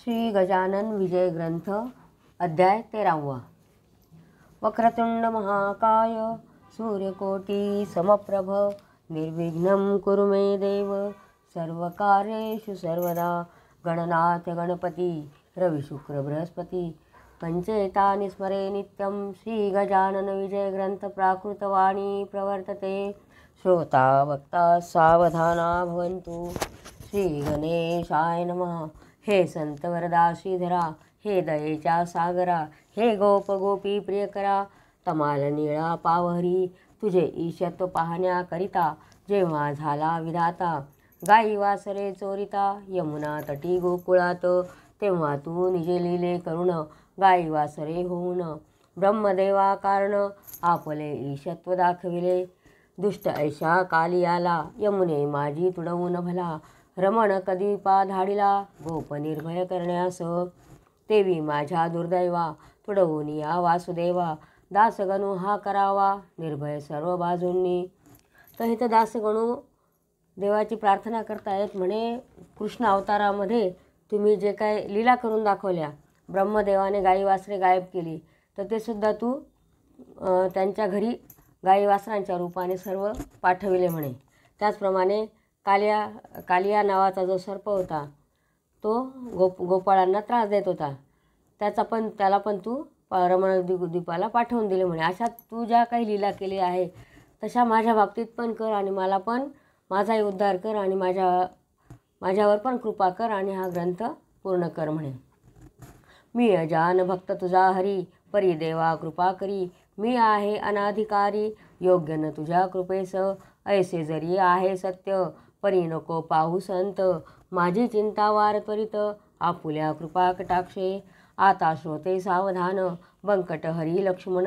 श्री गजानन विजय ग्रंथ अध्याय 13. वक्रतुंड महाकाय सूर्यकोटी समप्रभ निर्विघ्नं कुरु मे देव सर्वकार्येषु सर्वदा. गणनाथ गणपती रविशुक्र बृहस्पती पंचेतानि स्मरे नित्यं. श्री गजानन विजय ग्रंथ प्राकृतवाणी प्रवर्तते. श्रोता वक्ता सावधाना भवन्तु. श्री गणेशाय नमः. हे संत वरदा श्रीधरा, हे दयेच्या सागरा, हे गोप गोपी प्रियकरा, तमाल निळा पावहरी तुझे ईशत्व पाहण्याकरिता जेव्हा झाला विधाता. गाई वासरे चोरिता यमुना तटी गोकुळात, तेव्हा तू निजे लिले करुण गाई वासरे होऊन. ब्रह्मदेवा कारण आपले ईशत्व दाखविले. दुष्ट ऐशा कालियाला यमुने माझी तुडवून भला. रमण कधी पा धाडिला गोप निर्भय करण्यास. तेवी माझ्या दुर्दैवा तुडवून या वासुदेवा. दासगणू हा करावा निर्भय सर्व बाजूंनी. तर इथं दासगणू देवाची प्रार्थना करतायत. म्हणे कृष्ण अवतारामध्ये तुम्ही जे काय लीला करून दाखवल्या, ब्रह्मदेवाने गाई वासरे गायब केली, तर ते सुद्धा तू त्यांच्या घरी गाई वासरांच्या रूपाने सर्व पाठविले म्हणे. त्याचप्रमाणे कालिया नावाचा जो सर्प होता तो गोपाळांना त्रास देत होता, त्याला पण तू रमण द्वीपाला पाठवून दिले म्हणे. अशा तू ज्या काही लीला केली आहे तशा माझ्या बाबतीत पण कर आणि मला पण माझाही उद्धार कर आणि माझ्यावर पण कृपा कर आणि हा ग्रंथ पूर्ण कर म्हणे. मी अजान भक्त तुझा हरी, परी देवा कृपा करी. मी आहे अनाधिकारी योग्य न तुझ्या कृपेस. ऐसे जरी आहे सत्य परी नको पाहू संत. माझी चिंता वार त्वरित आपुल्या कृपा कटाक्षे. आता श्रोते सावधान बंकट हरी लक्ष्मण.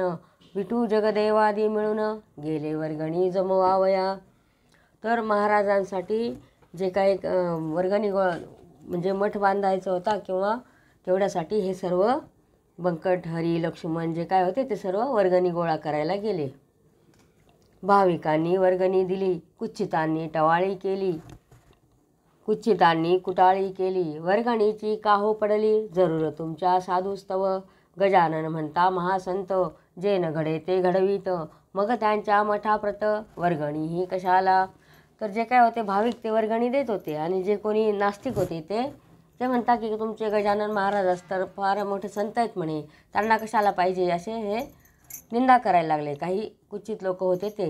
विठू जगदेवादी मिळून गेले वर्गणी जमवावया. तर महाराजांसाठी जे काही वर्गणी म्हणजे मठ बांधायचा होता किंवा तेवढ्यासाठी हे सर्व बंकट हरी लक्ष्मण जे काय होते ते सर्व वर्गणी गोळा करायला गेले. भाविकांनी वर्गणी दिली, कुच्चितांनी कुटाळी केली. वर्गणीची काहो पडली जरूर तुमच्या साधुस्तव. गजानन म्हणता महासंत जे न घडे ते घडवीत. मग त्यांच्या मठाप्रत वर्गणी ही कशाला. तर जे काय होते भाविक ते वर्गणी देत होते आणि जे कोणी नास्तिक होते ते म्हणतात की तुमचे गजानन महाराज असतात फार मोठे संत आहेत म्हणे, त्यांना कशाला पाहिजे, असे हे निंदा करायला लागले. काही कुचित लोक होते ते.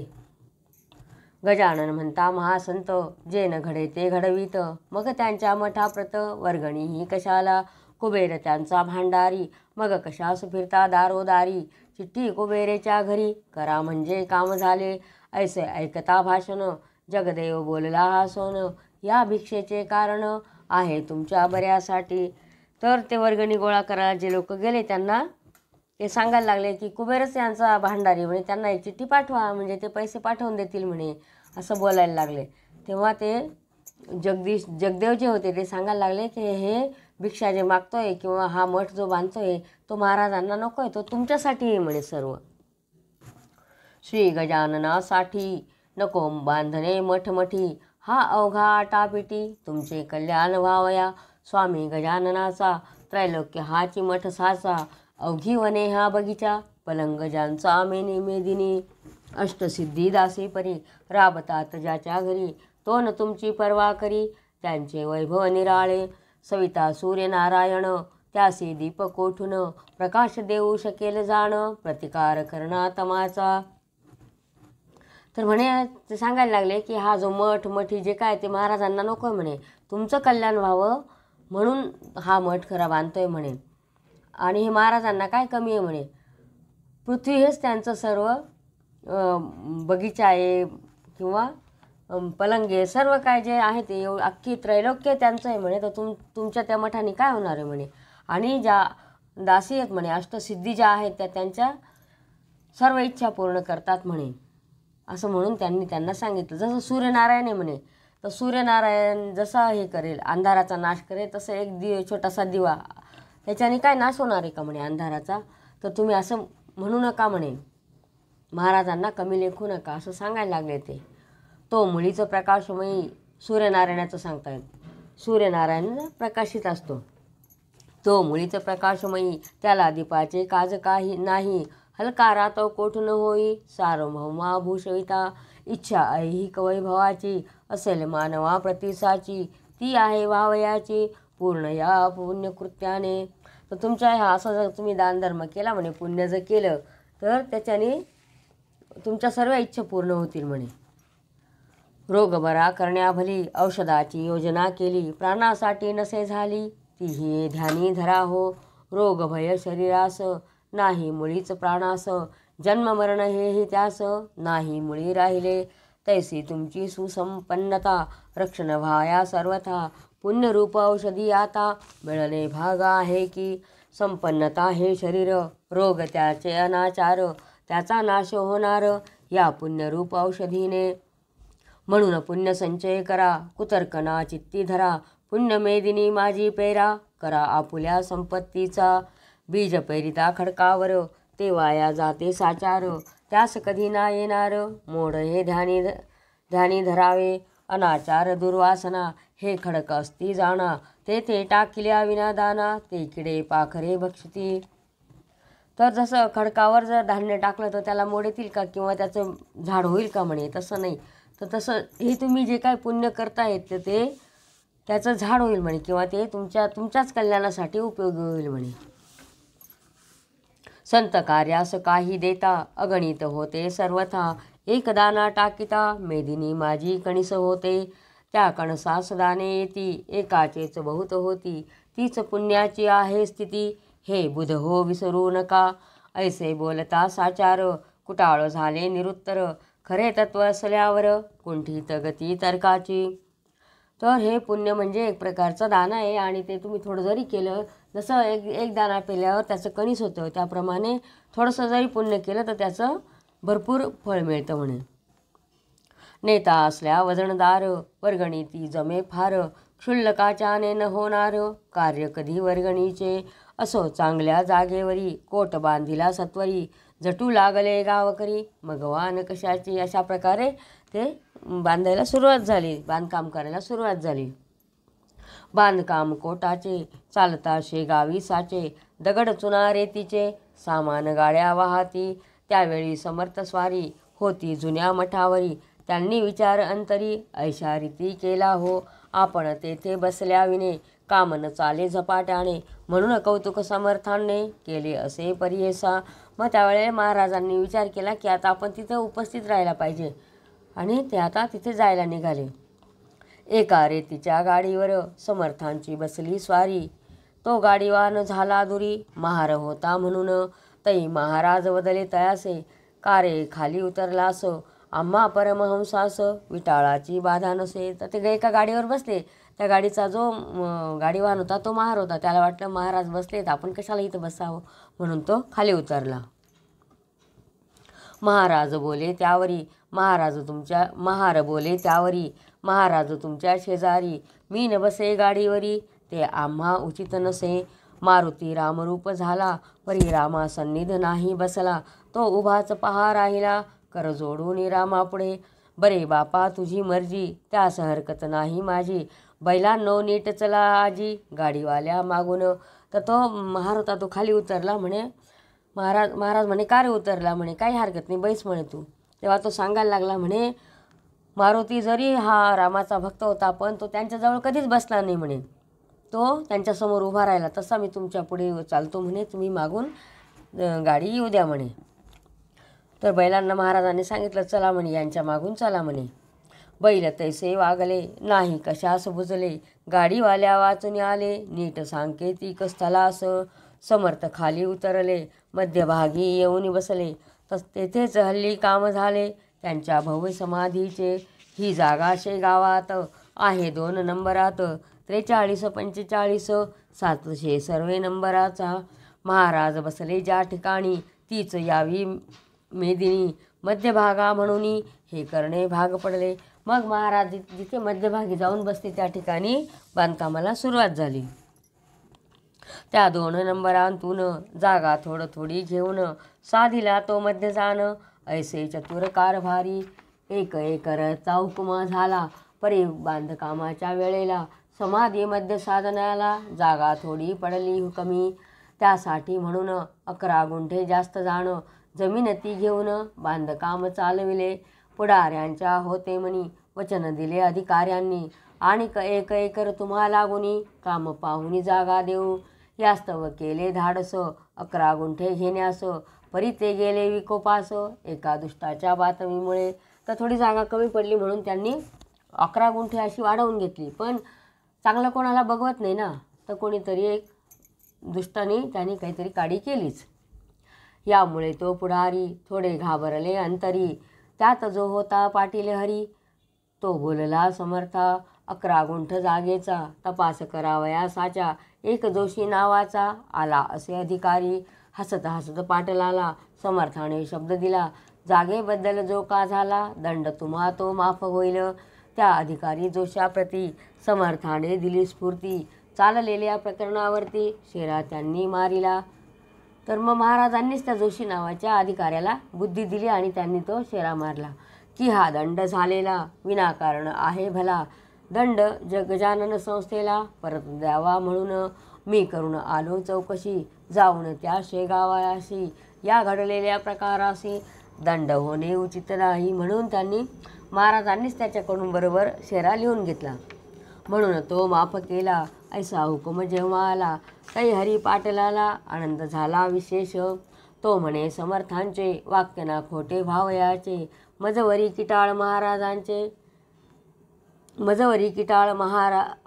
गजानन म्हणता महासंत जे न घडे ते घडवीत. मग त्यांच्या मठाप्रत वर्गणी ही कशाला. कुबेर त्यांचा भांडारी मग कशास फिरता दारोदारी. चिठ्ठी कुबेरेच्या घरी करा म्हणजे काम झाले. ऐसे ऐकता भाषण जगदेव बोलला हा सोन. या भिक्षेचे कारण आहे तुमच्या बऱ्यासाठी. तर ते वर्गणी गोळा करायला जे लोक गेले त्यांना ते सांगायला लागले की कुबेरच यांचा भांडारी म्हणे, त्यांना एक चिठ्ठी पाठवा म्हणजे ते पैसे पाठवून देतील म्हणे, असं बोलायला लागले. तेव्हा ते जगदेव जे होते ते सांगायला लागले की हे भिक्षा जे मागतोय किंवा हा मठ जो बांधतोय तो महाराजांना नको आहे, तो तुमच्यासाठी म्हणे सर्व. श्री गजाननासाठी नको बांधणे मठमठी. हा अवघा आटापिटी तुमचे कल्याण व्हावया. स्वामी गजाननाचा त्रैलोक्य हाची मठ साचा. अवघी वने हा बगीचा पलंग ज्यांचा मेदिनी. अष्टसिद्धी दासी परी राबतात ज्याच्या घरी. तो न तुमची पर्वा करी त्यांचे वैभव निराळे. सविता सूर्यनारायण त्यासी दीप कोठून. प्रकाश देऊ शकेल जाण प्रतिकार करणा तमाचा. तर म्हणे ते सांगायला लागले की हा जो मठी जे काय ते महाराजांना नको आहे म्हणे, तुमचं कल्याण व्हावं म्हणून हा मठ खरा बांधतोय म्हणे. आणि हे महाराजांना काय कमी आहे म्हणे, पृथ्वी हेच त्यांचं सर्व बगीचा आहे किंवा पलंगे सर्व काय जे आहे ते अख्खी त्रैलोक्य त्यांचं आहे म्हणे. तर तुमच्या त्या मठाने काय होणार आहे म्हणे. आणि ज्या दासी आहेत म्हणे अष्टसिद्धी ज्या आहेत त्या त्यांच्या सर्व इच्छा पूर्ण करतात म्हणे, असं म्हणून त्यांना सांगितलं. जसं सूर्यनारायण आहे म्हणे, तर सूर्यनारायण जसा हे करेल अंधाराचा नाश करेल तसं एक छोटासा दिवा त्याच्याने काय नाश होणार आहे का म्हणे अंधाराचा. तर तुम्ही असं म्हणू नका म्हणे, महाराजांना कमी लेखू नका असं सांगायला लागले ते. तो मुळीचं प्रकाशमयी सूर्यनारायणाचं सांगतायत. सूर्यनारायण प्रकाशित असतो तो मुळीच प्रकाशमयी, त्याला दीपाचे काज काही नाही. हलकारा तो कोठून होई, सार्वभौमा भूषविता. इच्छा ऐहिक वैभवाची, असेल मानवा प्रतिसाची. ती आहे वावयाची, पूर्ण या पुण्यकृत्याने. तर तुमच्या ह्या असं जर तुम्ही दानधर्म केला म्हणे, पुण्य जर केलं तर त्याच्याने तुमच्या सर्व इच्छा पूर्ण होतील म्हणे. रोग बरा करण्याभली, औषधाची योजना केली. प्राणासाठी नसे झाली, तीही ध्यानी धरा हो. रोग भय शरीरास, नाही मुळीच प्राणास. जन्म मरण हेही त्यास, नाही मुळी राहिले. तैसी तुमची सुसंपन्नता, रक्षण व्हाया सर्वथा. पुण्यरूप औषधी आता, मिळणे भाग आहे की. संपन्नता हे शरीर, रोग त्याचे अनाचार. त्याचा नाश होणार, या पुण्यरूप औषधीने. म्हणून पुण्य संचय करा, कुतर्कना चित्ती धरा. पुण्य मेदिनी माझी पेरा, करा आपुल्या संपत्तीचा. बीज पेरिता खडकावर, ते वाया जाते साचार. त्यास कधी ना येणार, मोड हे ध्यानी धरावे. अनाचार दुर्वासना, हे खडक असती जाणा. तेथे टाकिल्या विना दाना, ते किडे पाखरे भक्षती. तर जसं खडकावर जर धान्य टाकलं तर त्याला मोड येतील का, किंवा त्याचं झाड होईल का म्हणे, तसं नाही. तर तसं हे तुम्ही जे काय पुण्य करतायत ते त्याचं झाड होईल म्हणे, किंवा ते तुमच्याच कल्याणासाठी उपयोगी होईल म्हणे. संत कार्यास काही देता, अगणित होते सर्वथा. एक दाना टाकिता, मेदिनी माझी कणीस होते. त्या कणसास दाने येती, एकाचेच बहुत होती. तीच पुण्याची आहे स्थिती, हे बुध हो विसरू नका. ऐसे बोलता साचार, कुटाळ झाले निरुत्तर. खरे तत्व असल्यावर, कुंठित गती तर्काची. तर हे पुण्य म्हणजे एक प्रकारचं दान आहे, आणि ते तुम्ही थोडं जरी केलं, जसं एक दाना पेल्यावर त्याचं कणीस होतं, त्याप्रमाणे थोडंसं जरी पुण्य केलं तर त्याचं भरपूर फळ मिळतं म्हणे. नेता असल्या वजनदार, वर्गणी ती जमे फार. क्षुल्लकाच्याने न होणार, कार्य कधी वर्गणीचे. असो चांगल्या जागेवरी, कोट बांधिला सत्वरी. झटू लागले गावकरी, मगवान कशाची. अशा प्रकारे ते बांधायला सुरुवात झाली, बांधकाम करायला सुरुवात झाली. बांधकाम कोटाचे, चालता शेगावी साचे. दगड चुना रेतीचे, सामान गाड्या वाहती. त्यावेळी समर्थ स्वारी, होती जुन्या मठावरी. त्यांनी विचार अंतरी, ऐशा रीती केला हो. आपण तेथे बसल्या विने, काम न चाले झपाट्याने. म्हणून कौतुक समर्थांनी, केले असे परियेसा. मग त्यावेळेला महाराजांनी विचार केला की आता आपण तिथं उपस्थित राहायला पाहिजे, आणि ते आता तिथे जायला निघाले. एका रेतीच्या गाडीवर, समर्थांची बसली स्वारी. तो गाडीवान झाला दुरी, महार होता म्हणून. तै महाराज वदले तयासे, कारे खाली उतरलास. आम्हा परमहंसास, विटाळाची बाधा नसे. तर ते एका गाडीवर बसले. त्या गाडीचा जो गाडीवान होता तो महार होता. त्याला वाटलं महाराज बसलेत, आपण कशाला इथं बसावं, म्हणून तो खाली उतरला. महाराज बोले त्यावरी, महाराज तुमच्या शेजारी. मी न बसे गाडीवरी, ते आम्हा उचित नसे. मारुती रामरूप झाला, परी रामा सन्निध नाही बसला. तो उभाच पहा राहिला, कर जोडून रामापुढे. बरे बापा तुझी मर्जी, त्यास हरकत नाही माझी. बैलांनो नीट चला आजी, गाडीवाल्या मागून. तर तो महार होता तो खाली उतरला. म्हणे महाराज म्हणे का रे उतरला, म्हणे काही हरकत नाही, बैस म्हणे तू. तेव्हा तो सांगायला लागला, म्हणे मारुती जरी हा रामाचा भक्त होता, पण तो त्यांच्याजवळ कधीच बसला नाही म्हणे. तो त्यांच्यासमोर उभा राहिला, तसा मी तुमच्या पुढे चालतो म्हणे, तुम्ही मागून गाडी येऊ द्या म्हणे. तर बैलांना महाराजांनी सांगितलं, चला म्हणे, यांच्या मागून चला म्हणे. बैल तैसे वागले, नाही कशास बुजले. गाडीवाल्या वाचून आले, नीट सांकेतिक स्थलास. समर्थ खाली उतरले, मध्यभागी येऊन बसले. तेथेच हल्ली काम झाले, त्यांच्या भव्य समाधीचे. ही जागा शेगावात आहे 2 नंबरात. 43, 45, 700 सर्वे नंबराचा. महाराज बसले ज्या ठिकाणी, तीच यावी मेदिनी. मध्यभागा म्हणून हे करणे भाग पडले. मग महाराज जिथे मध्यभागी जाऊन बसते त्या ठिकाणी बांधकामाला सुरुवात झाली. त्या 2 नंबरांतून जागा थोडी घेऊन, साधिला तो मध्य जाण. ऐसे चतुर कारभारी, एक एकर चौकमा झाला. परी बांधकामाच्या वेळेला, समाधी मध्य साधनाला जागा थोडी पडली कमी. त्यासाठी म्हणून 11 गुंठे जास्त जाण जमीन ती घेऊन बांधकाम चालविले. पुढाऱ्यांच्या होते मनी वचन दिले अधिकाऱ्यांनी. आणि 1 एकर तुम्हाला गुणी काम पाहुनी जागा देऊ. यास्तव केले धाडस 11 गुंठे घेण्यास. परी ते गेले विकोपास एका दुष्टाच्या बातमीमुळे. तर थोडी जागा कमी पडली म्हणून त्यांनी 11 गुंठे अशी वाढवून घेतली. पण चांगलं कोणाला बघवत नाही ना, तर कोणीतरी एक दुष्टाने त्यांनी काहीतरी काडी केलीच. यामुळे तो पुढारी थोडे घाबरले अंतरी. त्यात जो होता पाटील हरी तो बोलला समर्था. 11 गुंठ जागेचा तपास करावयासाच्या एक जोशी नावाचा आला असे अधिकारी. हसत हसत पाटलाला समर्थाने शब्द दिला. जागेबद्दल जो का झाला दंड तुम्हा तो माफ होईल. त्या अधिकारी जोशाप्रती समर्थाने दिली स्फूर्ती. चाललेल्या प्रकरणावरती शेरा त्यांनी मारिला. तर मग महाराजांनीच त्या जोशी नावाच्या अधिकाऱ्याला बुद्धी दिली आणि त्यांनी तो शेरा मारला की हा दंड झालेला विनाकारण आहे भला. दंड गजानन संस्थेला परत द्यावा म्हणून मी करून आलो चौकशी. जाऊन त्या शेगावाशी या घडलेल्या प्रकाराशी दंड होणे उचित नाही म्हणून त्यांनी महाराजांनीच त्याच्याकडून बरोबर शेरा लिहून घेतला. म्हणून तो माफ केला. ऐसा हुकुम जेव्हा आला काही हरी पाटलाला आनंद झाला विशेष. तो म्हणे समर्थांचे वाक्य ना खोटे भावयाचे. मजवरी किटाळ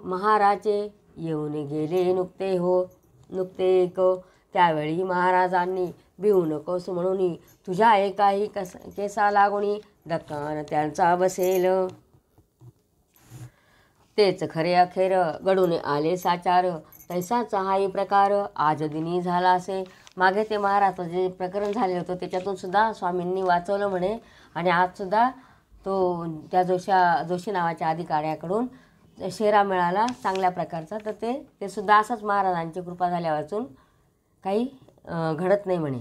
महाराचे येऊन गेले नुकते एक. त्यावेळी महाराजांनी भिवू नकोस म्हणून तुझ्या एकाही केसा लागुनी दक्कन त्यांचा बसेल. तेच खरे अखेर घडून आले साचार. तैसाचा हाही प्रकार आज दिनी झाला असे. मागे ते महाराज जे प्रकरण झाले होतं त्याच्यातून सुद्धा स्वामींनी वाचवलं म्हणे. आणि आज सुद्धा तो त्या जोशी नावाच्या अधिकाऱ्याकडून शेरा मिळाला चांगल्या प्रकारचा. तर ते सुद्धा असंच महाराजांची कृपा झाल्या वाचून काही घडत नाही म्हणे.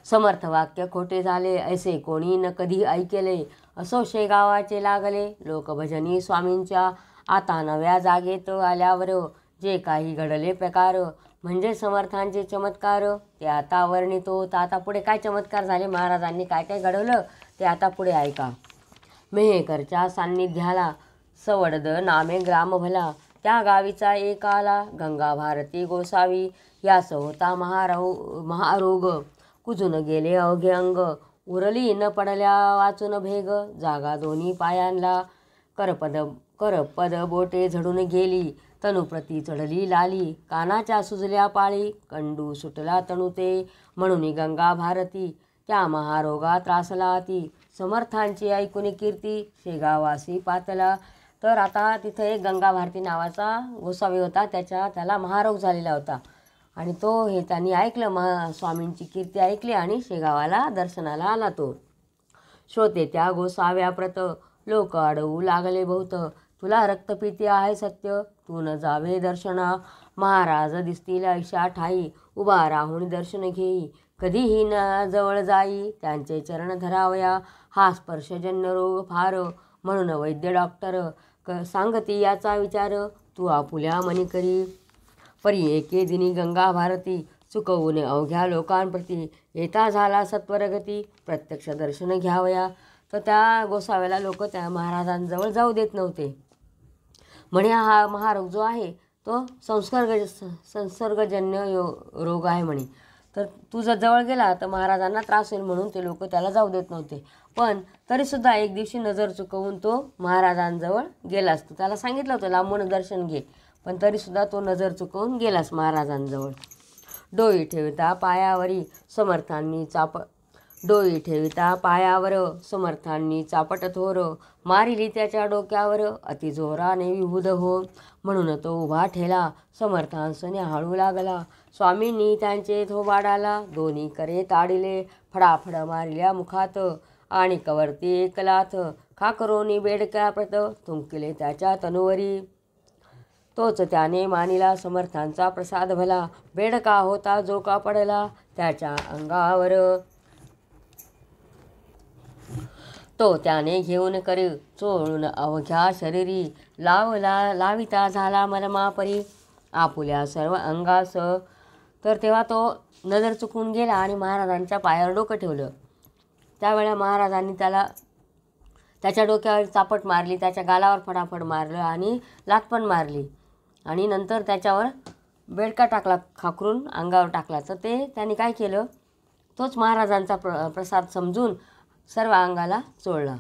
समर्थ वाक्य खोटे झाले ऐसे कोणी न कधी ऐकेले. असो शेगावाचे लागले लोकभजनी स्वामींच्या. आता नव्या जागेत आल्यावर जे काही घडले प्रकार म्हणजे समर्थांचे चमत्कार ते आता वर्णितो. तर आता पुढे काय चमत्कार झाले महाराजांनी काय काय घडवलं ते आता पुढे ऐका. मेहेकरच्या सान्निध्याला सवडद नामे ग्राम भला. त्या गावीचा एक आला गंगा भारती गोसावी. यास होता महारोग कुजून गेले अवघे अंग. उरली न पडल्या वाचून भेग जागा दोन्ही पायांना. करपद बोटे झडून गेली तनुप्रती चढली लाली. कानाच्या सुजल्या पाळी कंडू सुटला तणू ते. म्हणून गंगा भारती त्या महारोगा त्रासला ती. समर्थांची ऐकून कीर्ती शेगावासी पातला. तर आता तिथं एक गंगा भारती नावाचा गोसावी होता. त्याला महारोग झालेला होता आणि हे त्यांनी ऐकलं. स्वामींची कीर्ती ऐकली आणि शेगावाला दर्शनाला आला तो. श्रोते त्या गोसाव्याप्रत लोक अडवू लागले बहुत. तुला रक्तपिती आहे सत्य तू न जावे दर्शना. महाराज दिसतील ऐशा ठाई उभा राहून दर्शन घेई. कधीही न जवळ जाई त्यांचे चरण धरावया. हा स्पर्शजन्य रोग फार म्हणून वैद्य डॉक्टर सांगती याचा विचार. तू आपुल्या मनी करी परी एके दिनी गंगा भारती. चुकवून अवघ्या लोकांप्रती येता झाला सत्वरगती. प्रत्यक्ष दर्शन घ्यावया. तर त्या गोसाव्याला लोक त्या महाराजांजवळ जाऊ देत नव्हते म्हणे. हा महारोग जो आहे तो संसर्गजन्य रोग आहे म्हणे. तर तू जर जवळ गेला तर महाराजांना त्रास होईल म्हणून ते लोक त्याला जाऊ देत नव्हते. पण तरीसुद्धा एक दिवशी नजर चुकवून तो महाराजांजवळ गेलास. तू त्याला सांगितलं होतं लांबून दर्शन घे पण तरीसुद्धा तो नजर चुकवून गेलास महाराजांजवळ. डोई ठेविता पायावर समर्थांनी चापट थोर. मारिली त्याच्या डोक्यावर अतिजोराने विभुद हो. म्हणून तो उभा ठेला समर्थांस न्याहाळू लागला. स्वामींनी त्यांचे थोबाडाला दोन्ही करे ताडिले. फडाफड मारिल्या मुखात आणि कवरती एक लाथ. खाकरोनी बेडक्याप्रत थुंकिले त्याच्या तनुवरी. तोच त्याने मानिला समर्थांचा प्रसाद भला. बेडका होता जो का पडला त्याच्या अंगावर. तो त्याने घेऊन करी चोळून अवघ्या शरीरी लाविता झाला मलमापरी आपुल्या सर्व अंगास. तर तेव्हा तो नजर चुकून गेला आणि महाराजांच्या पायावर डोकं ठेवलं. त्यावेळेला महाराजांनी त्याच्या डोक्यावर चापट मारली, त्याच्या गालावर फडाफड मारलं आणि लाथ पण मारली आणि नंतर त्याच्यावर बेडका टाकला, खाकरून अंगावर टाकला. तर त्यांनी काय केलं, तोच महाराजांचा प्रसाद समजून सर्व अंगाला चोळला.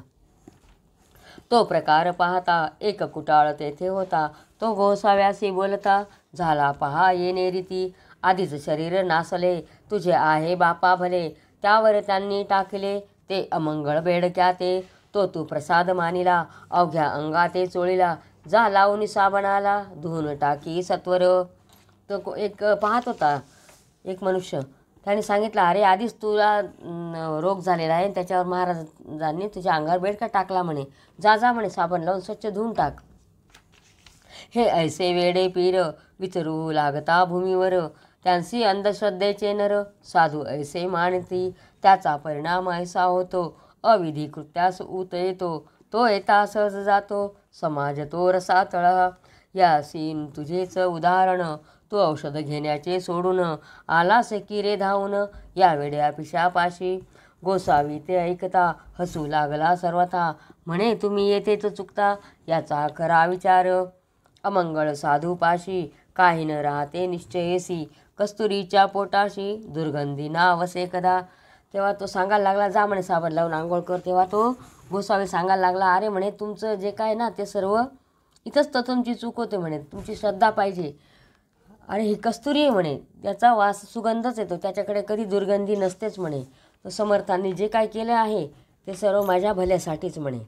तो प्रकार पाहता एक कुटाळ तेथे होता. तो गोसाव्यासी बोलता, झाला पहा येणे रीती. आधीच शरीर नासले, तुझे आहे बापा भले. त्यावर त्यांनी टाकले ते अमंगळ बेडक्या ते. तो तू प्रसाद मानिला, अवघ्या अंगा ते चोळीला. जा लावून साबणाला, धुवून टाकी सत्वर. तो एक पाहत होता, एक मनुष्य. त्याने सांगितलं, अरे आधीच तुला रोग झालेला आहे, त्याच्यावर महाराजांनी तुझ्या अंगावर बेडका टाकला म्हणे. जा म्हणे, साबण लावून स्वच्छ धुवून टाक. हे ऐसे वेडे पीर विचरू लागता भूमीवर. त्यांसी अंधश्रद्धेचे नर साधू ऐसे मानती. त्याचा परिणाम ऐसा होतो, अविधी कृत्यास ऊत येतो. तो येता सहज जातो, समाज तो रसा तळा. यासीन तुझेच उदाहरण, तू औषध घेण्याचे सोडून आलास की रे धावून या वेड्या पिशापाशी. गोसावी ते ऐकता हसू लागला सर्वथा, म्हणे तुम्ही येथेच चुकता, याचा खरा विचार. अमंगळ साधूपाशी काही न राहते निश्चयेसी. कस्तुरीच्या पोटाशी दुर्गंधी ना वसे कदा. तेव्हा तो सांगायला लागला, जा म्हणे साबण लावून आंघोळ कर. तेव्हा तो गोसावी सांगायला लागला, अरे म्हणे तुमचं जे काय ना ते सर्व इथंच तर तुमची चूक होते म्हणे, तुमची श्रद्धा पाहिजे. अरे ही कस्तुरी आहे म्हणे, त्याचा वास सुगंधच येतो, त्याच्याकडे कधी दुर्गंधी नसतेच म्हणे. तर समर्थांनी जे काय केले आहे ते सर्व माझ्या भल्यासाठीच म्हणे.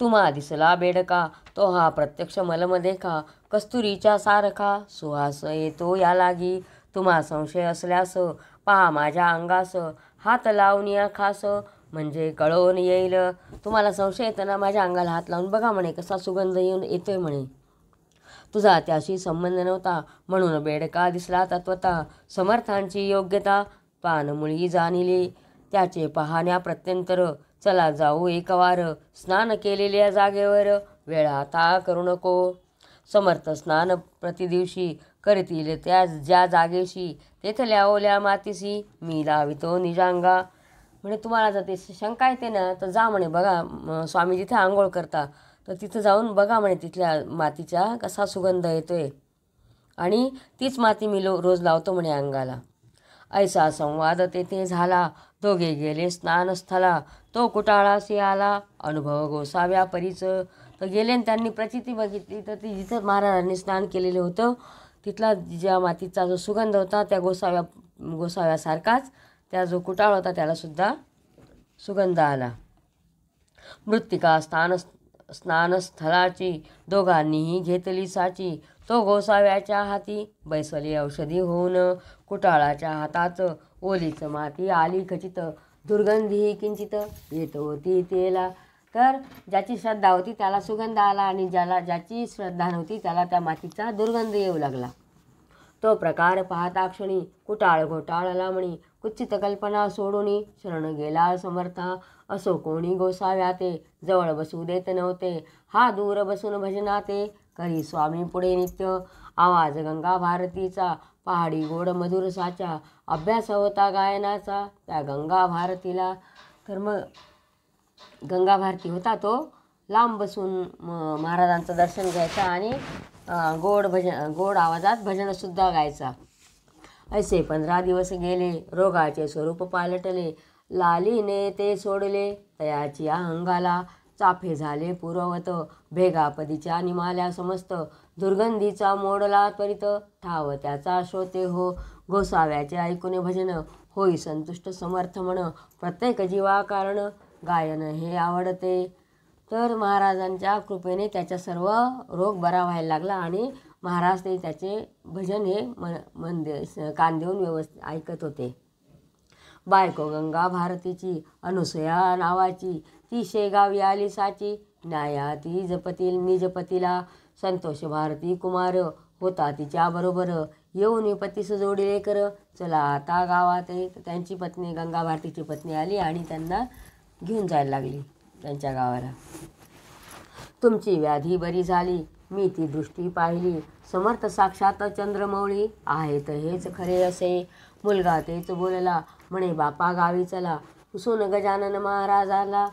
तुम्हा दिसला बेडका, तो हा प्रत्यक्ष मलम देखा. कस्तुरीच्या सारखा सुहास येतो या लागी. तुम्हा संशय असल्यास पहा माझ्या अंगास, हात लावून या खास, म्हणजे कळवून येईल. तुम्हाला संशय येताना माझ्या अंगाला हात लावून बघा म्हणे, कसा सुगंध येतोय म्हणे. तुझा त्याशी संबंध नव्हता, म्हणून बेडका दिसला तत्वता. समर्थांची योग्यता पानमुळी जाणिली, त्याचे पाहण्या प्रत्यंतर. चला जाऊ एकवार, स्नान केलेल्या जागेवर, वेळा आता करू नको. समर्थ स्नान प्रतिदिवशी करतील त्या ज्या जागेशी, तेथल्या ओल्या मातीशी मी लावितो निजांगा. म्हणे तुम्हाला जर ते शंका येते ना, तर जा म्हणे बघा, स्वामी जिथे आंघोळ करता तर तिथं जाऊन बघा म्हणे, तिथल्या मातीचा कसा सुगंध येतोय आणि तीच माती मी रोज लावतो म्हणे अंगाला. ऐसा संवाद तेथे झाला, दोघे गेले स्नानस्थला. तो कुटाळाशी आला, अनुभव गोसाव्या परीच. तर गेले आणि त्यांनी प्रचिती बघितली, तर ती जिथं महाराजांनी स्नान केलेलं होतं तिथला ज्या मातीचा जो सुगंध होता त्या गोसाव्यासारखाच त्या जो कुटाळ होता त्यालासुद्धा सुगंध आला. मृत्तिका स्नानस्थळाची दोघांनीही घेतली साची. तो गोसाव्याच्या हाती बैसली औषधी होऊन, कुटाळाच्या हातात ओलीच माती आली खचित. दुर्गंधी किंचित येत होती तेला. तर ज्याची श्रद्धा होती त्याला सुगंध आला आणि ज्याची श्रद्धा नव्हती त्याला त्या मातीचा दुर्गंध येऊ लागला. तो प्रकार पाहता क्षणी कुटाळ घोटाळला म्हणी. कुचित कल्पना सोडून शरण गेला समर्था. असो कोणी गोसाव्या ते, जवळ बसू देत नव्हते. हा दूर बसून भजनाते, करी स्वामी पुढे नित्य. आवाज गंगा भारतीचा, पहाडी गोड मधुर साचा. अभ्यास होता गायनाचा त्या गंगा भारतीला. तर मग गंगा भारती होता तो लांब बसून महाराजांचं दर्शन घ्यायचा आणि गोड आवाजात भजनसुद्धा गायचा. ऐसे 15 दिवस गेले, रोगाचे स्वरूप पालटले. लालीने ते सोडले तयाची अंगाला. चाफे झाले पूर्ववत, भेगापदीच्या निमाल्या समस्त. दुर्गंधीचा मोडला त्वरित, ठाव त्याचा श्रोते हो. गोसाव्याचे ऐकून भजन, होई संतुष्ट समर्थ म्हण. प्रत्येक जीवा कारण गायन हे आवडते. तर महाराजांच्या कृपेने त्याचा सर्व रोग बरा व्हायला लागला आणि महाराज ते त्याचे भजन हे कान देऊन व्यवस्थित ऐकत होते. बायको गंगा भारतीची अनुसया नावाची, ती शेगावी आली साची. न्याया ती निजपतीला, संतोष भारती कुमार होता तिच्या बरोबर. येऊन पतीस जोडिले कर, चला आता गावात. त्यांची पत्नी गंगा भारतीची पत्नी आली आणि त्यांना घेऊन जायला लागली त्यांच्या गावाला. तुमची व्याधी बरी झाली, मी ती दृष्टी पाहिली. समर्थ साक्षात चंद्रमौळी, आहे तर हेच खरे असे. मुलगा तेच बोलला, म्हणे बापा गावी चला. पुसून गजानन महाराजाला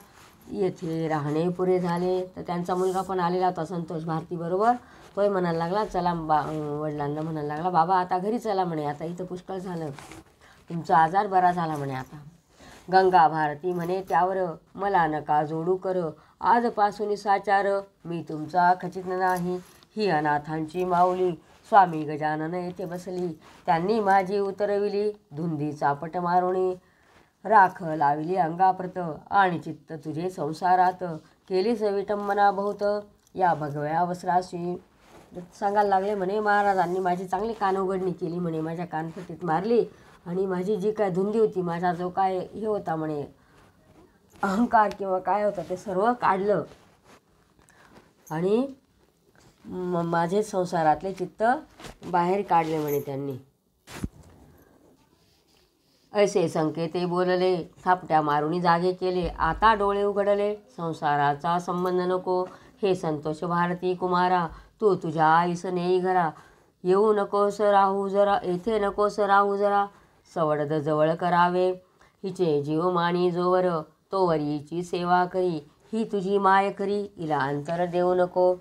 येथे राहणे पुरे झाले. तर त्यांचा मुलगा पण आलेला होता संतोष भारतीबरोबर. तोही म्हणायला लागला, चला वडिलांना म्हणायला लागला, बाबा आता घरी चला म्हणे, आता इथं पुष्कळ झालं, तुमचा आजार बरा झाला म्हणे आता. गंगा भारती म्हणे त्यावर, मला नका जोडू कर, आजपासून साचार, मी तुमचा खचित नाही. ही अनाथांची माऊली, स्वामी गजानन येथे बसली, त्यांनी माझी उतरविली. धुंदी चापट मारुणी, राख लाविली अंगाप्रत, आणि चित्त तुझे संसारात, केलीच विटंबना बहुत, या भगव्या वस्त्राशी. सांगायला लागले म्हणे, महाराजांनी माझी चांगली कानउघडणी केली म्हणे, माझ्या कानपट्टीत मारली, आणि माझी जी काय धुंदी होती, माझा जो काय हे होता म्हणे अहंकार किंवा काय होता, ते सर्व काढलं, आणि माझे संसारातले चित्त बाहेर काढले म्हणे त्यांनी. ऐसे संकेते बोलले, थापट्या मारुनी जागे केले, आता डोळे उघडले, संसाराचा संबंध नको. हे संतोष भारती कुमारा, तू तुझ्या आईस नेई घरा, येऊ नकोस राहू जरा, येथे नकोस राहू जरा, सवडद जवळ करावे, हिचे जीव मानी जोवर, तोवर हिची सेवा करी, ही तुझी माय खरी, हिला अंतर देऊ नको.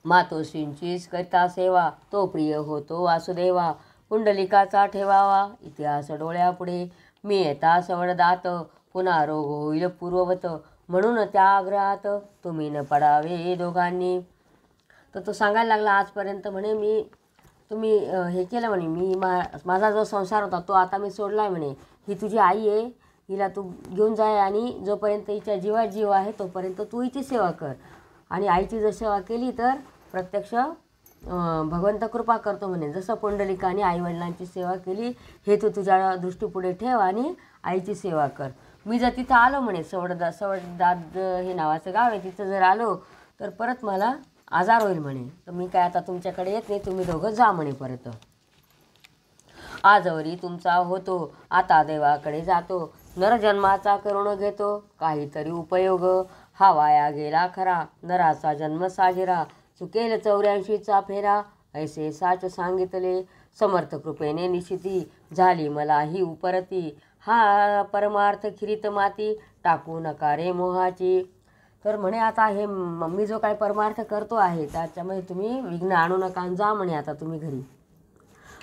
मातोश्रींचीच करता सेवा, तो प्रिय होतो वासुदेवा, पुंडलिकाचा ठेवावा इतिहास डोळ्यापुढे, मी येता सवडदात, पुन्हा रोग होईल पूर्ववत, म्हणून त्या आग्रहात तुम्ही न पडावे दोघांनी. तर तो सांगायला लागला, आजपर्यंत म्हणे तुम्ही हे केलं म्हणे, माझा जो संसार होता तो आता मी सोडला आहे म्हणे, ही तुझी आई आहे, हिला तू घेऊन जाय, आणि जोपर्यंत हिच्या जीवात जीव आहे तोपर्यंत तू हिची सेवा कर, आणि आईची जर सेवा केली तर प्रत्यक्ष भगवंत कृपा करतो म्हणे. जसं पुंडलिकाने आईवडिलांची सेवा केली, हे तू तुझ्या दृष्टीपुढे ठेव आणि आईची सेवा कर. मी जर तिथं आलो म्हणे, सवडदाद हे नावाचं गाव आहे, तिथं जर आलो तर परत मला आजार होईल म्हणे, तर मी काय आता तुमच्याकडे येत नाही, तुम्ही दोघं जा म्हणे परत. आजवरी तुमचा होतो, आता देवाकडे जातो, नरजन्माचा करुण घेतो, काहीतरी उपयोग, हा वाया गेला खरा, नराचा जन्म साजेरा, चुकेल 84चा फेरा, ऐसे साच सांगितले, समर्थ कृपेने निशिती, झाली मला ही उपरती, हा परमार्थ खिरीत माती, टाकू नका रे मोहाची. तर म्हणे आता हे मी जो काय परमार्थ करतो आहे त्याच्यामध्ये तुम्ही विघ्न आणू नका, जा म्हणे आता तुम्ही घरी.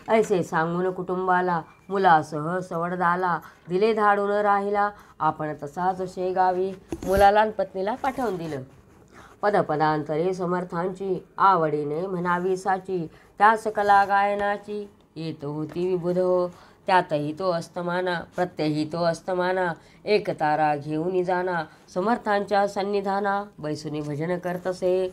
ऐसे सांगून कुटुंबाला, मुलासह सवडदाला, दिले धाडून राहिला, आपण तसाच शेगावी, मुलाला आणि पत्नीला पाठवून दिलं. पदपदांतरे समर्थांची, आवडीने म्हणावी साची, त्यास कला गायनाची, येत होती विबुध हो, त्यातही तो अस्तमाना, प्रत्यही तो अस्तमाना, एक तारा घेऊन जाना, समर्थांच्या सन्निधाना, बैसुनी भजन करतसे,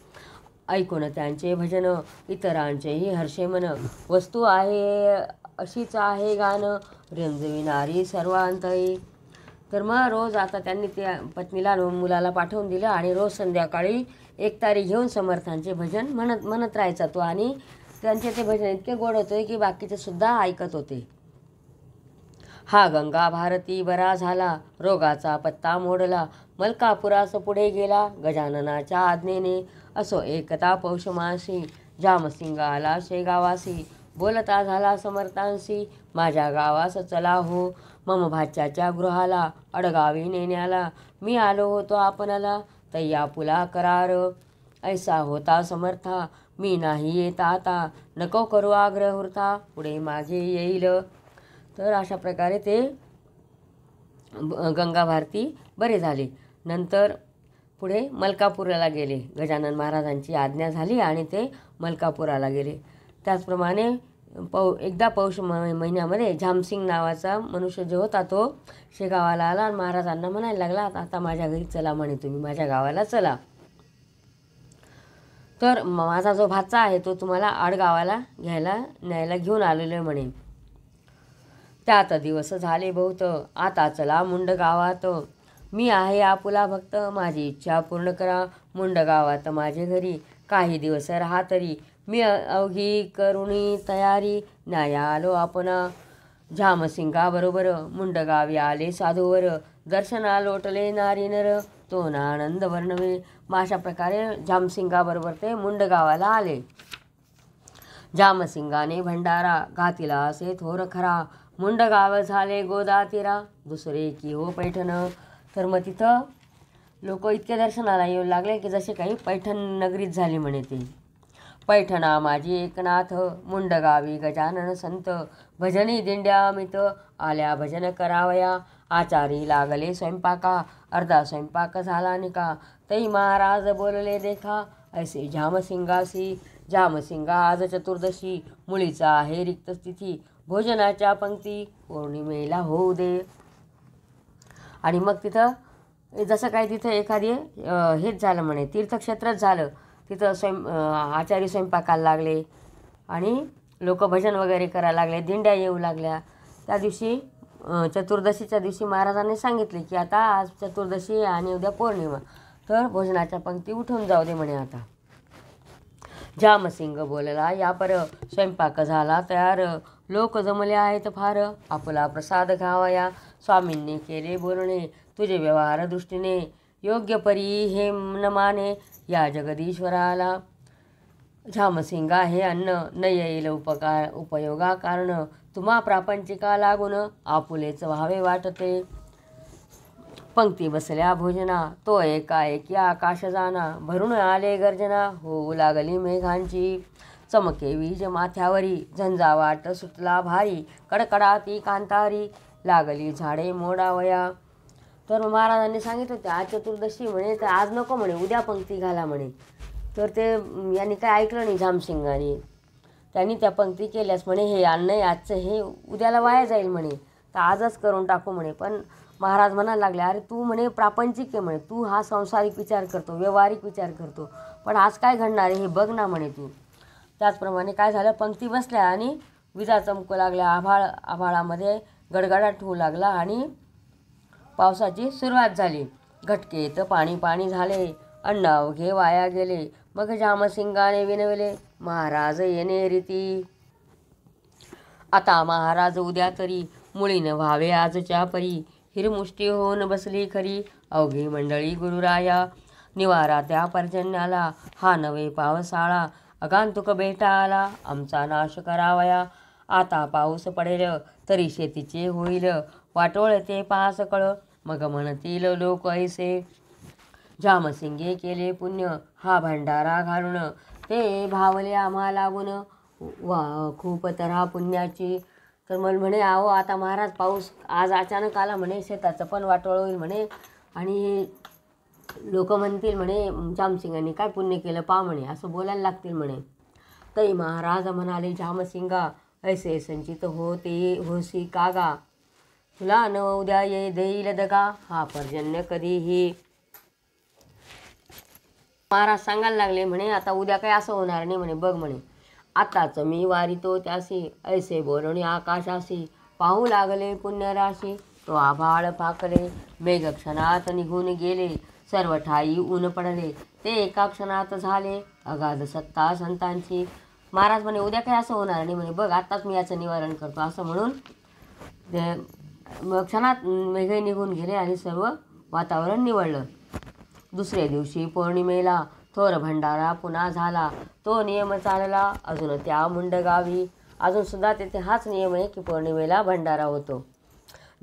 ऐकून त्यांचे भजन, इतरांचेही हर्षे मन, वस्तू आहे अशीच आहे गान, रंजविणारी सर्वांतही. तर मग रोज आता त्यांनी त्या पत्नीला मुलाला पाठवून दिलं, आणि रोज संध्याकाळी एक तारी घेऊन समर्थांचे भजन म्हणत राहायचा तो, आणि त्यांचे ते भजन इतके गोड होते की बाकीचे सुद्धा ऐकत होते. हा गंगा भारती बरा झाला, रोगाचा पत्ता मोडला, मलकापुरास पुढे गेला, गजाननाच्या आज्ञेने, असो एकता पौषमासी, जामसिंग आला शेगावासी, बोलता झाला समर्थांशी, माझ्या गावास चला हो, मम भाच्याच्या गृहाला, अडगावी नेण्याला, मी आलो होतो आपणाला, तय्या पुला करार, ऐसा होता समर्था, मी नाही येता आता, नको करू आग्रह वृथा, पुढे मागे येईल. तर अशा प्रकारे ते गंगा भारती बरे झाले. नंतर पुढे मलकापूरला गेले, गजानन महाराजांची आज्ञा झाली आणि ते मलकापुराला गेले. त्याचप्रमाणे एकदा पौष महिन्यामध्ये झामसिंग नावाचा मनुष्य जो होता तो शेगावाला आला, आणि महाराजांना म्हणायला लागला, आता माझ्या घरी चला म्हणे, तुम्ही माझ्या गावाला चला. तर माझा जो भाचा आहे तो तुम्हाला आडगावाला न्यायला घेऊन आलेलं म्हणे. त्यात दिवस झाले बहुत, आता चला मुंड गावात, मी आहे आपुला भक्त, माझी इच्छा पूर्ण करा, मुंड गावात माझे घरी, काही दिवस राहा तरी, मी अवघी करुणी तयारी, न्याया आलो आपणा. झामसिंगाबरोबर मुंडगावी आले साधूवर, दर्शना लोटले नारी नर तो ना आनंद वर्णवे. मग अशा प्रकारे जामसिंगाबरोबर ते मुंड गावाला आले. जामसिंगाने भंडारा घातिला असे थोर खरा. मुंड गाव झाले गोदा तीरा दुसरे की हो पैठण. तर मग तिथं लोक इतके दर्शनाला येऊ लागले की जसे काही पैठण नगरीत झाली म्हणे. ती पैठणा माझी एकनाथ मुंडगावी गजानन संत. भजनी दिंड्या अमित आल्या भजन करावया. आचारी लागले स्वयंपाका अर्धा स्वयंपाक झाला निका. तै महाराज बोलले देखा ऐसे जामसिंगासी. जामसिंगा आज चतुर्दशी मुळीचा आहे रिक्त स्थिती. भोजनाच्या पंक्ती पौर्णिमेला होऊ दे. आणि मग तिथं जसं काय तिथं एखादी हेच झालं म्हणे, तीर्थक्षेत्रच झालं. तिथं आचारी स्वयंपाकाला लागले आणि लोक भजन वगैरे करायला लागले, दिंड्या येऊ लागल्या. त्या दिवशी चतुर्दशीच्या दिवशी महाराजांनी सांगितले की आता आज चतुर्दशी आणि उद्या पौर्णिमा, तर भोजनाच्या पंक्ती उठून जाऊ दे म्हणे. आता जामसिंग बोलला या पर स्वयंपाक झाला तयार. लोक जमले आहेत फार आपला प्रसाद घ्यावया. स्वामींनी केले बोलणे तुझे व्यवहार दृष्टीने. योग्य परी हे न माने या जगदीश्वराला. जामसिंगा हे अन्न न येईल उपयोगा कारण. तुम्हा प्रापंचिका लागून आपुलेच व्हावे वाटते. पंक्ती बसल्या भोजना तो एकाएकी आकाश जाना. भरून आले गर्जना होऊ लागली मेघांची. चमके वीज माथ्यावरी झंझावाट सुटला भारी. कडकडाती कांतारी लागली झाडे मोडावया. तर महाराजांनी सांगितलं होते आज चतुर्दशी म्हणे, तर आज नको म्हणे, उद्या पंक्ती घाला म्हणे. तर ते यांनी काय ऐकलं नाही जामसिंगाने. त्यांनी त्या पंक्ती केल्यास म्हणे हे अन्न आजचं हे उद्याला वाया जाईल म्हणे, तर आजच करून टाकू म्हणे. पण महाराज म्हणायला लागले अरे तू म्हणे प्रापंचिक आहे म्हणे, तू हा संसारिक विचार करतो, व्यवहारिक विचार करतो, पण आज काय घडणार आहे हे बघ ना म्हणे तू. त्याचप्रमाणे काय झालं, पंक्ती बसल्या आणि विजा चमकू लागल्या. आभाळामध्ये गडगडाट होऊ लागला आणि पावसाची सुरुवात झाली. घटकेत पाणी पाणी झाले, अन्न अवघे वाया गेले. मग जामसिंगाने विनवले महाराज येणे रीती. आता महाराज उद्या तरी मुळीन व्हावे आजच्या परी. हिरमुष्टी होऊन बसली खरी अवघी मंडळी गुरुराया. निवारा त्या पर्जन्याला हा नवे पावसाळा. आगंतुक बेटा आला आमचा नाश करावया. आता पाऊस पडेल तरी शेतीचे होईल वाटोळ ते पास कळ. मग म्हणतील लोक ऐसे जामसिंगे केले पुण्य हा भंडारा घालून. ते भावले आम्हा लागून वा खूप तऱ्हा पुण्याची. तर मला म्हणे आहो आता महाराज पाऊस आज अचानक आला म्हणे, शेताचं पण वाटोळ होईल म्हणे आणि लोक म्हणतील म्हणे जामसिंगांनी काय पुण्य केलं पा म्हणे, असं बोलायला लागतील म्हणे. तरी महाराज म्हणाले जामसिंगा ऐसे संचित होते होसी कागा. तुला न उद्या देईल दगा हा पर्जन्य कधीही. महाराज सांगायला लागले म्हणे आता उद्या काय असं होणार नाही म्हणे, बघ म्हणे आताच मी वारितो त्यासी. ऐसे बोलणे आकाशासी पाहू लागले पुण्यराशी. तो आभाळ फाकले मेघ क्षणात निघून गेले. सर्व ठाई ऊन पडले ते एका क्षणात झाले अगाध सत्ता संतांची. महाराज म्हणे उद्या काय असं होणार नाही म्हणे, बघ आत्ताच मी याचं निवारण करतो. असं म्हणून क्षणात मेघ निघून गेले आणि सर्व वातावरण निवळलं. दुसऱ्या दिवशी पौर्णिमेला थोर भंडारा पुन्हा झाला. तो नियम चालला अजून त्या मुंडगावी. अजून सुद्धा तेथे हाच नियम आहे की पौर्णिमेला भंडारा होतो.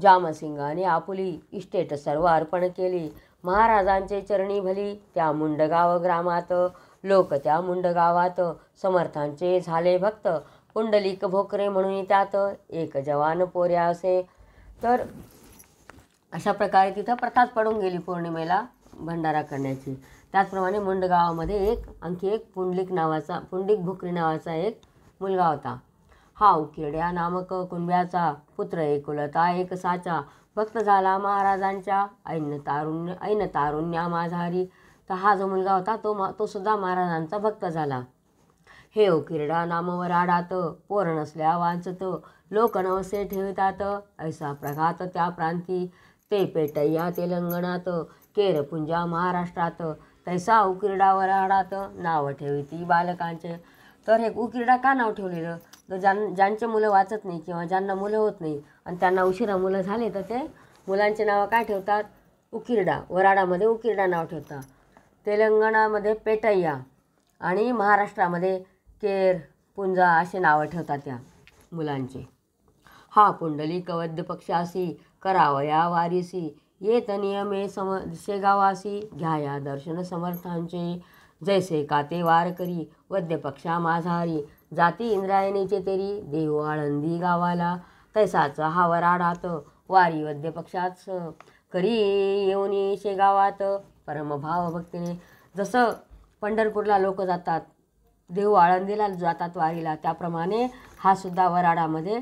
जामसिंगाने आपुली इस्टेट सर्व अर्पण केली. महाराजांचे चरणी भली त्या मुंडगाव ग्रामात. लोक त्या मुंडगावात समर्थांचे झाले भक्त. पुंडलिक भोकरे म्हणून त्यात एक जवान पोऱ्या असे. तर अशा प्रकारे तिथं प्रथाच पडून गेली पौर्णिमेला भंडारा करण्याची. त्याचप्रमाणे मुंडगावामध्ये आणखी एक पुंडलिक भोकरे नावाचा एक मुलगा होता. हा उकिरड्या नामक कुंब्याचा पुत्र एकुलता एक साचा. भक्त झाला महाराजांच्या ऐन तारुण्या माझारी. तर हा जो मुलगा होता तो सुद्धा महाराजांचा भक्त झाला. हे उकिरडा नामवर आडात पोर नसल्या वांचत. लोक नवसे ठेवितात ऐसा प्रघात त्या प्रांती. ते पेटय्या तेलंगणात केरपुंजा महाराष्ट्रात. तैसा उकिरडावर आडात नाव ठेविती बालकांचे. तर हे उकिरडा का नाव ठेवलेलं, तर ज्यांचे मुलं वाचत नाही किंवा ज्यांना मुलं होत नाही आणि त्यांना उशिरा मुलं झाले तर ते मुलांचे नावं काय ठेवतात? उकिरडा. वराडामध्ये उकिरडा नाव ठेवतात. तेलंगणामध्ये पेटय्या आणि महाराष्ट्रामध्ये केर, पुंजा असे नावं ठेवतात त्या मुलांचे. हा पुंडलिक वद्य पक्षासी करावया वारीसी येत नियमे शेगावासी घ्याया दर्शन समर्थांचे जैसे काते वार करी वद्य पक्षा माझारी जाती इंद्रायणीचे तेरी देव आळंदी गावाला तैसाचा हा वराडात वारी वद्य पक्षाच करी येऊनी शेगावात परमभाव भक्तीने. जसं पंढरपूरला लोक जातात, देव आळंदीला जातात वारीला, त्याप्रमाणे हा सुद्धा वराडामध्ये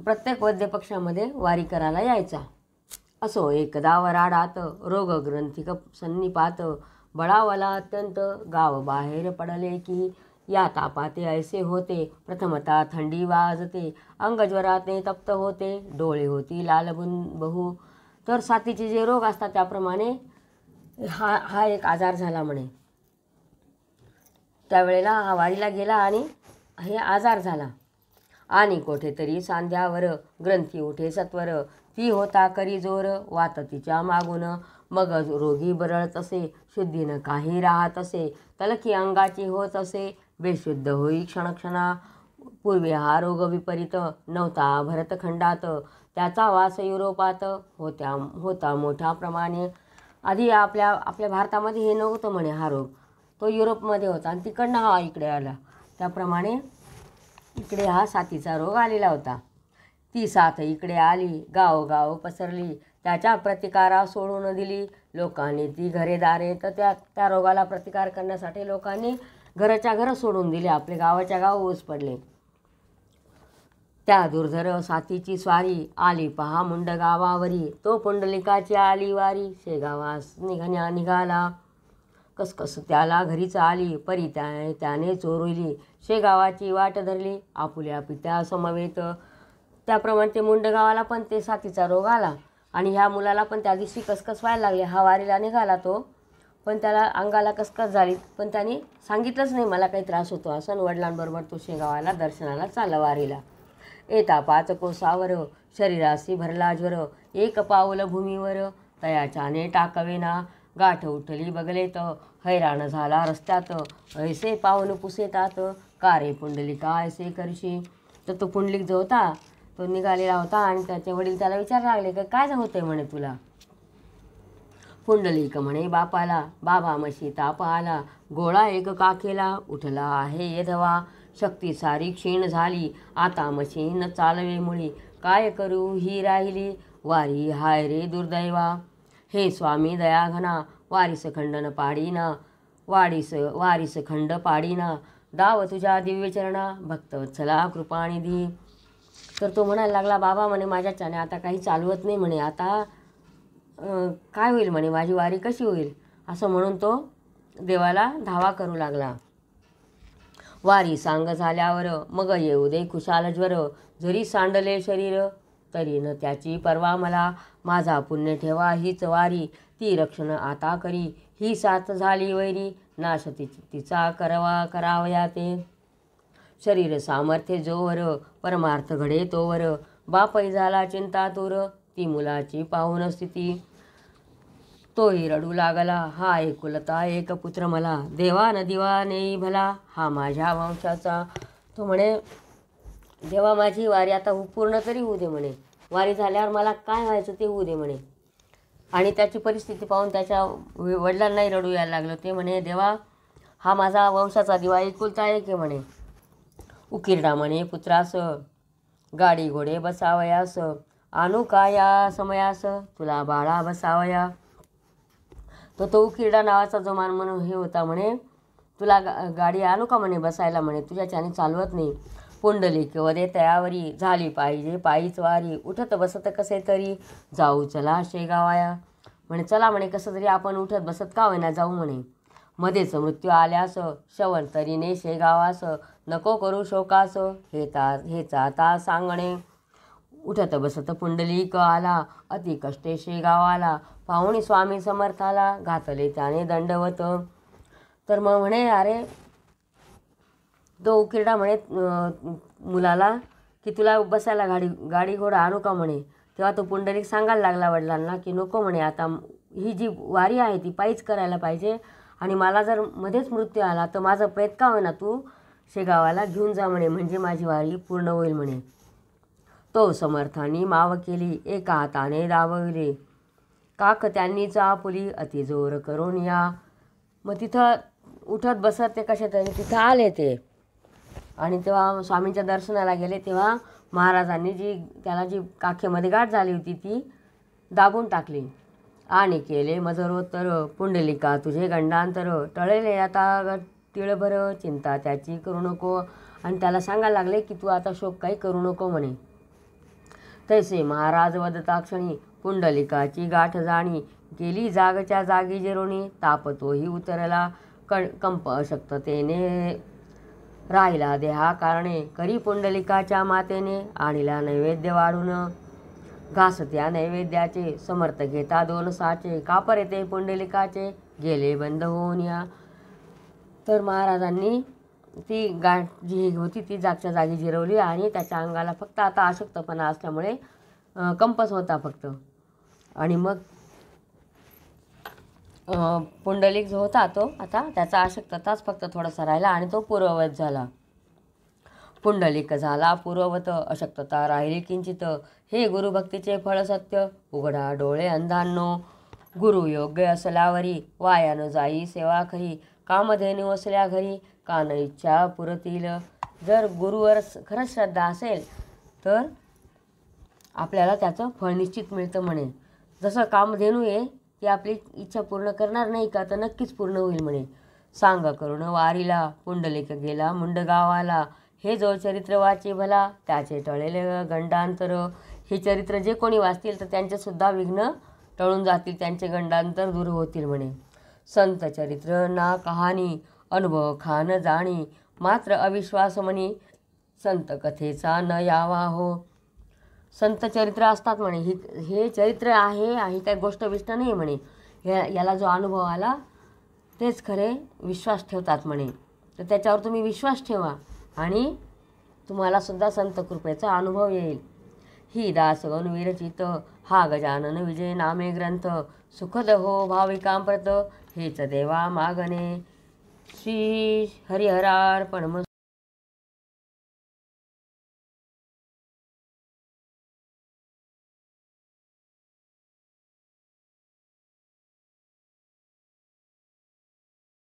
प्रत्येक वद्य पक्षामध्ये वारी करायला यायचा. असो एकदा वराडात रोगग्रंथिक सन्निपात बळावला अत्यंत गाव बाहेर पडले की या तापाते ऐसे होते प्रथमता थंडी वाजते अंगज्वराने तप्त होते डोळे होती लालबुन बहु. तर साथीचे जे रोग असतात त्याप्रमाणे हा एक आजार झाला म्हणे. त्यावेळेला हा वारीला गेला आणि हे आजार झाला. आणि कोठेतरी सांध्यावर ग्रंथी उठे सत्वर ती होता करी जोर वात तिच्या मागून मग रोगी बरळत असे शुद्धीनं काही राहत असे तलखी अंगाची होत असे बेशुद्ध होई क्षणक्षणा. पूर्वी हा रोग विपरीत नव्हता भरतखंडात त्याचा वास युरोपात होता मोठ्या प्रमाणे. आधी आपल्या भारतामध्ये हे नव्हतं म्हणे हा रोग, तो युरोपमध्ये होता आणि तिकडनं हा इकडे आला. त्याप्रमाणे इकडे हा साथीचा रोग आलेला होता. ती साथ इकडे आली गावोगाव पसरली त्याच्या प्रतिकारा सोडून दिली लोकांनी ती घरेदारे. तर त्या रोगाला प्रतिकार करण्यासाठी लोकांनी घराच्या घरं सोडून दिले, आपले गावाच्या गाव ऊस पडले. त्या दुर्धर साथीची स्वारी आली पहा मुंड गावावरी तो पुंडलिकाची आली वारी शेगावास निघाला. कसकस त्याला घरीच आली परी त्याने चोरली शेगावाची वाट धरली आपुल्या पित्या समवेत. त्याप्रमाणे ते मुंडगावाला पण ते साथीचा रोग आला आणि ह्या मुलाला पण त्या दिवशी कसकस व्हायला लागले. हा वारीला निघाला तो, पण त्याला अंगाला कसकस झाली, पण त्यांनी सांगितलंच नाही मला काही त्रास होतो असं. वडिलांबरोबर तो शेगावाला दर्शनाला चालला वारीला. येता 5 कोसावर शरीरासी भरला ज्वर एक पाऊल भूमीवर तयाच्याने टाकवेना गाठ उठली बगलेत हैराण झाला रस्त्यात ऐसे पाऊल पुसेतात कारे पुंडलिका ऐसे करशी. तर तो पुंडलिक जो होता तो निघालेला होता आणि त्याचे वडील त्याला विचारायला लागले की काय होते म्हणे तुला. पुंडलिक म्हणे बापाला बाबा मशी ताप आला गोळा एक काखेला उठला आहे येधवा शक्ती सारी क्षीण झाली आता मशीन चालवे मुळी काय करू ही राहिली वारी हाय रे दुर्दैवा. हे स्वामी दयाघना वारीस खंडन पाडीना वारीस खंड पाडीना दाव तुझ्या दिव्यचरणा भक्तवत्सला कृपानिधी. तर तो म्हणायला लागला बाबा म्हणे माझ्याच्याने आता काही चालवत नाही म्हणे, आता काय होईल म्हणे, माझी वारी कशी होईल असं म्हणून तो देवाला धावा करू लागला. वारी सांग झाल्यावर मग येऊ दे खुशाल ज्वर जरी सांडले शरीर तरी न त्याची परवा मला माझा पुण्य ठेवा हीच वारी ती रक्षण आता करी ही साथ झाली वैरी नाश तिचा करावया ते. शरीर सामर्थ्य जोवर परमार्थ घडे तोवर बापही झाला चिंता तूर ती मुलाची पाहून स्थिती. तोही रडू लागला हा एकुलता एक पुत्र मला देवा न दिवा नेई भला हा माझ्या वंशाचा. तो म्हणे देवा माझी वारी आता पूर्ण तरी होऊ दे म्हणे, वारी झाल्यावर मला काय व्हायचं ते होऊ दे म्हणे. आणि त्याची परिस्थिती पाहून त्याच्या वडिलांनाही रडू यायला लागलं. ते म्हणे देवा हा माझा वंशाचा दिवा एकुलता एक आहे म्हणे. उकिरडा म्हणे पुत्रास गाडी घोडे बसावयास आणू का या समयास तुला बाळा बसावया. तो उकिरडा नावाचा जो मान म्हणून हे होता म्हणे तुला गाडी आणू का म्हणे बसायला म्हणे, तुझ्याच्याने चालवत नाही. पुंडलिक वदे तयावरी झाली पाहिजे पायीच वारी उठत बसत कसे तरी जाऊ चला शेगावाया. म्हणे चला म्हणे कसं तरी आपण उठत बसत का होईना जाऊ म्हणे. मध्येच मृत्यू आल्यास शवन तरीने शेगावास नको करू शोकास हेचा आता सांगणे. उठत बसत पुंडलिक आला अति कष्टे शेगावाला पाहुणी स्वामी समर्थाला घातले त्याने दंडवत. तर मग म्हणे अरे तो उकिरडा म्हणे मुलाला की तुला बसायला गाडी घोडा आणू का म्हणे. तेव्हा तो पुंडलिक सांगायला लागला वडिलांना की नको म्हणे, आता ही जी वारी आहे ती पायीच करायला पाहिजे आणि मला जर मध्येच मृत्यू आला तर माझं प्रेत का होईना तू शेगावाला घेऊन जा म्हणे, म्हणजे माझी वारी पूर्ण होईल म्हणे. तो समर्थांनी माव केली एका हाताने दाबविले, काक त्यांनी चापुली अति जोर करून या. मग तिथं उठत बसत ते कशा तरी तिथं आले ते आणि तेव्हा स्वामींच्या दर्शनाला गेले. तेव्हा महाराजांनी त्याला जी काखेमध्ये गाठ झाली होती ती दाबून टाकली आणि केले मजरोत्तर, पुंडलिका तुझे गंडांतर, टळले आता तिळभर चिंता त्याची करू नको. आणि त्याला सांगायला लागले की तू आता शोक काही करू नको म्हणे. तैसे महाराज वदता क्षणी पुंडलिकाची गाठ जाणी, गेली जागच्या जागी जिरोणी, ताप तोही उतरला कंप अशक्ततेने राहिला देहा कारणे, करी पुंडलिकाच्या मातेने आणिला नैवेद्य वाढून, घास त्या नैवेद्याचे समर्थ घेता 2 साचे, कापर येते पुंडलिकाचे गेले बंद होऊन या. तर महाराजांनी ती गाठ जी होती ती जागच्या जागी जिरवली आणि त्याच्या अंगाला फक्त आता अशक्तपणा असल्यामुळे कंपच होता फक्त. आणि मग पुंडलिक जो होता तो आता त्याचा अशक्तताच फक्त थोडासा राहिला आणि तो पूर्ववत झाला. पुंडलिक झाला पूर्ववत, अशक्तता राहिली किंचित, हे गुरुभक्तीचे फळ सत्य, उघडा डोळे अंधांनो, गुरु योग्य असल्यावरी, वायान जाई सेवा खरी, कामधेनू असल्या घरी, कान इच्छा पुरतील. जर गुरुवर खरंच श्रद्धा असेल तर आपल्याला त्याचं फळ निश्चित मिळतं म्हणे. जसं कामधेनू आहे ती आपली इच्छा पूर्ण करणार नाही का, तर नक्कीच पूर्ण होईल म्हणे. सांग करून वारीला पुंडलिक गेला मुंडगावाला, हे जो चरित्र वाचे भला त्याचे टळेले गंडांतर. हे चरित्र जे कोणी वाचतील तर त्यांचेसुद्धा विघ्न टळून जातील, त्यांचे गंडांतर दूर होतील म्हणे. संत चरित्र ना कहाणी, अनुभव खान जाणी, मात्र अविश्वास म्हणी, संत कथेचा न यावा हो. संत चरित्र असतात म्हणे, हे चरित्र आहे, ही काही गोष्ट विष्ट नाही म्हणे. याला जो अनुभव आला तेच खरे विश्वास ठेवतात म्हणे. तर त्याच्यावर तुम्ही विश्वास ठेवा आणि तुम्हाला सुद्धा संत कृपेचा अनुभव येईल. ही दासगण विरचित हा गजानन विजय नामे ग्रंथ, सुखद हो भाविकांप्रत हेच देवा मागणे. श्री हरिहरार्पणमस्तु.